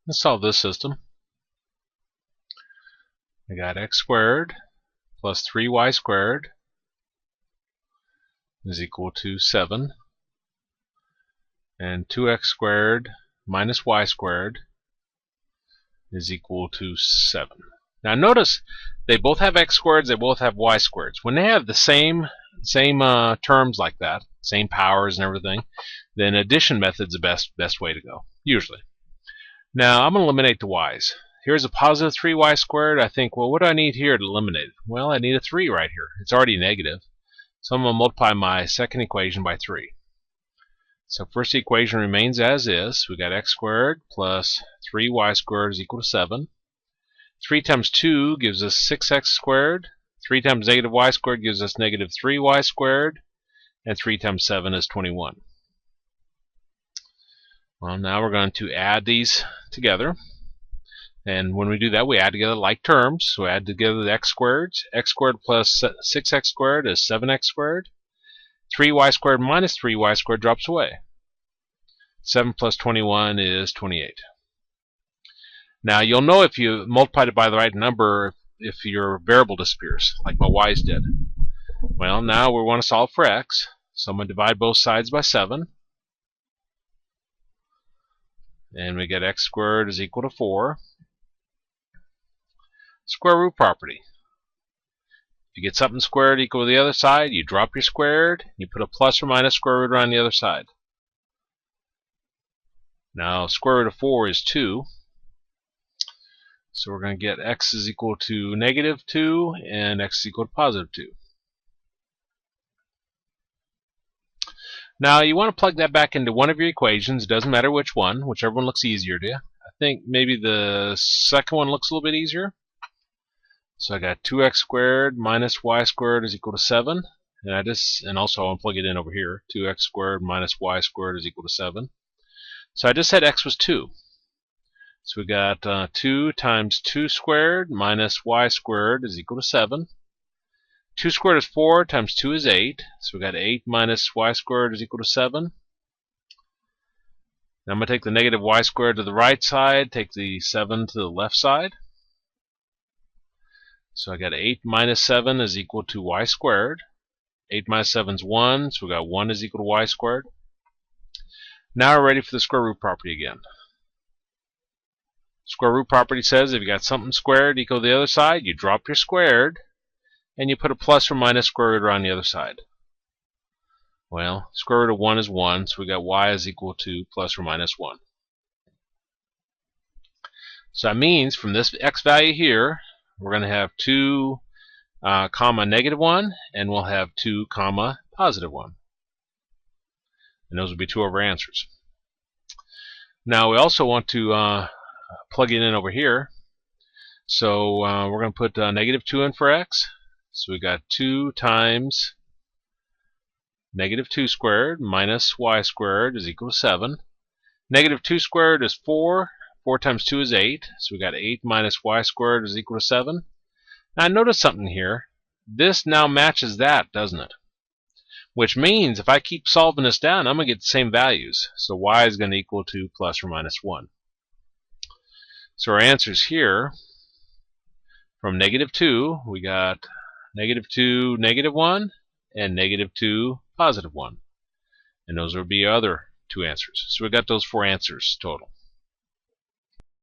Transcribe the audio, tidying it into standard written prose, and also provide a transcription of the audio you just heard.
Let's solve this system. I got x squared plus 3y squared is equal to 7, and 2x squared minus y squared is equal to 7. Now notice they both have x squareds, they both have y squareds. When they have the same terms like that, same powers and everything, then addition method's the best way to go, usually. Now I'm going to eliminate the y's. Here's a positive 3y squared. I think, well, what do I need here to eliminate it? Well, I need a 3 right here. It's already negative. So I'm going to multiply my second equation by 3. So first equation remains as is. We got x squared plus 3y squared is equal to 7. 3 times 2 gives us 6x squared. 3 times negative y squared gives us negative 3y squared. And 3 times 7 is 21. Well, now we're going to add these together. And when we do that, we add together like terms. So we add together the x squareds. X squared plus 6x squared is 7x squared. 3y squared minus 3y squared drops away. 7 plus 21 is 28. Now you'll know if you multiplied it by the right number if your variable disappears, like my y's did. Well, now we want to solve for x. So I'm going to divide both sides by 7. And we get x squared is equal to 4. Square root property. If you get something squared equal to the other side, you drop your squared, you put a plus or minus square root around the other side. Now square root of 4 is 2. So we're going to get x is equal to negative 2 and x is equal to positive 2. Now you want to plug that back into one of your equations. It doesn't matter which one, whichever one looks easier to you. I think maybe the second one looks a little bit easier. So I got 2x squared minus y squared is equal to 7. And also I want to plug it in over here. 2x squared minus y squared is equal to 7. So I just said x was 2. So we got 2 times 2 squared minus y squared is equal to 7. 2 squared is 4 times 2 is 8. So we got 8 minus y squared is equal to 7. Now I'm going to take the negative y squared to the right side, take the 7 to the left side. So I got 8 minus 7 is equal to y squared. 8 minus 7 is 1, so we got 1 is equal to y squared. Now we're ready for the square root property again. Square root property says if you got something squared equal to the other side, you drop your squared, and you put a plus or minus square root around the other side. Well, square root of 1 is 1, so we got y is equal to plus or minus 1. So that means from this x value here, we're going to have 2 comma negative 1, and we'll have 2 comma positive 1. And those will be two of our answers. Now we also want to plug it in over here. So we're going to put negative 2 in for x. So we got 2 times negative 2 squared minus y squared is equal to 7. Negative 2 squared is 4. 4 times 2 is 8. So we got 8 minus y squared is equal to 7. Now notice something here. This now matches that, doesn't it? Which means if I keep solving this down, I'm going to get the same values. So y is going to equal to plus or minus 1. So our answers here, from negative 2, we got negative 2, negative 1, and negative 2, positive 1. And those would be our other two answers. So we got those 4 answers total.